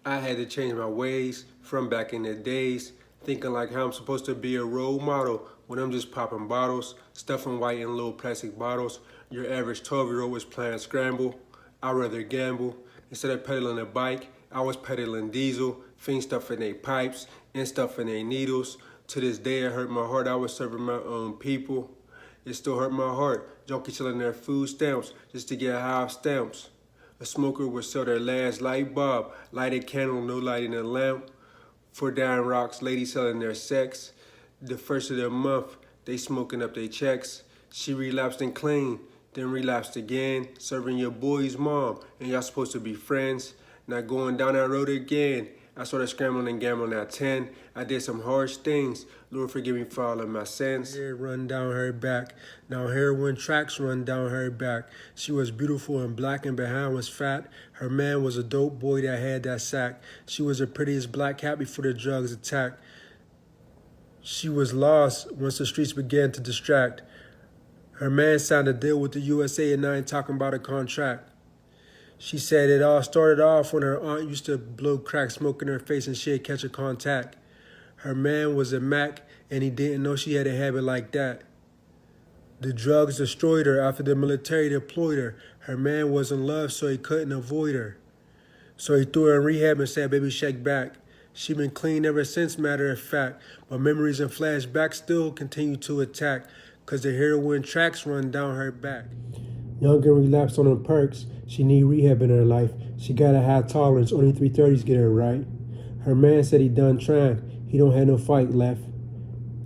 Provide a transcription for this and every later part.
I had to change my ways from back in the days, thinking like how I'm supposed to be a role model when I'm just popping bottles, stuffing white in little plastic bottles. Your average 12-year-old was playing scramble. I'd rather gamble. Instead of pedaling a bike, I was pedaling diesel, fiends stuffing their pipes and stuffing their needles. To this day, it hurt my heart. I was serving my own people. It still hurt my heart. Junkies selling their food stamps just to get high stamps. A smoker would sell their last light bulb, lighted candle, no light in a lamp. For dying rocks, ladies selling their sex. The first of the month, they smoking up their checks. She relapsed and clean, then relapsed again, serving your boy's mom, and y'all supposed to be friends. Not going down that road again. I started scrambling and gambling at 10. I did some harsh things. Lord, forgive me for all of my sins. Hair run down her back. Now heroin tracks run down her back. She was beautiful and black and behind was fat. Her man was a dope boy that had that sack. She was the prettiest black cat before the drugs attacked. She was lost once the streets began to distract. Her man signed a deal with the USA and now ain't talking about a contract. She said it all started off when her aunt used to blow crack smoke in her face and she'd catch a contact. Her man was a Mac and he didn't know she had a habit like that. The drugs destroyed her after the military deployed her. Her man was in love so he couldn't avoid her. So he threw her in rehab and said, baby, shake back. She been clean ever since, matter of fact. But memories and flashbacks still continue to attack, cause the heroin tracks run down her back. Young and relapsed on them perks. She need rehab in her life. She got a high tolerance, only 330s get her right. Her man said he done trying. He don't have no fight left.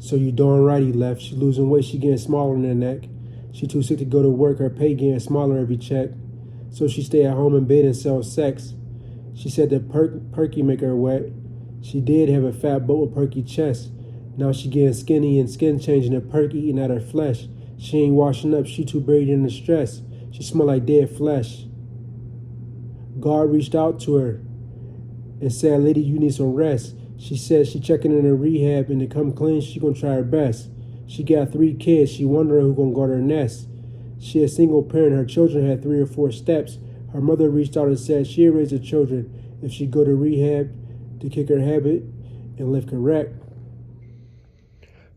So you darn right he left. She losing weight, she getting smaller in her neck. She too sick to go to work, her pay getting smaller every check. So she stay at home in bed and sell sex. She said the perky make her wet. She did have a fat boat with perky chest. Now she getting skinny and skin changing and perky eating at her flesh. She ain't washing up, she too buried in the stress. She smell like dead flesh. God reached out to her and said, lady, you need some rest. She said she checking in her rehab and to come clean, she gonna try her best. She got 3 kids, she wondering who gonna guard her nest. She a single parent, her children had 3 or 4 steps. Her mother reached out and said she'd raise the children if she go to rehab to kick her habit and live correct.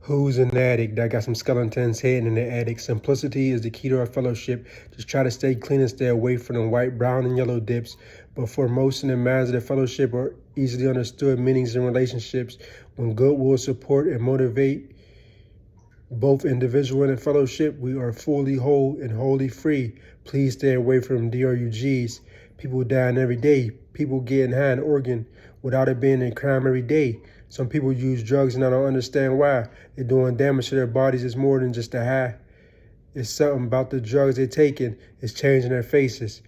Who's an addict that got some skeletons hidden in the attic? Simplicity is the key to our fellowship. Just try to stay clean and stay away from the white, brown, and yellow dips. But for most in the minds of the fellowship are easily understood meanings in relationships. When good will support and motivate both individual and in fellowship, we are fully whole and wholly free. Please stay away from DRUGs. People dying every day. People getting high in Oregon without it being a crime every day. Some people use drugs and I don't understand why. They're doing damage to their bodies. It's more than just a high. It's something about the drugs they're taking. It's changing their faces.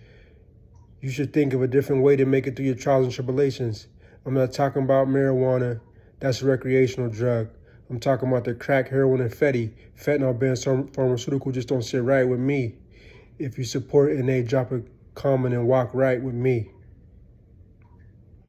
You should think of a different way to make it through your trials and tribulations. I'm not talking about marijuana. That's a recreational drug. I'm talking about the crack, heroin, and fentanyl being some pharmaceutical just don't sit right with me. If you support it and they drop a comment and walk right with me.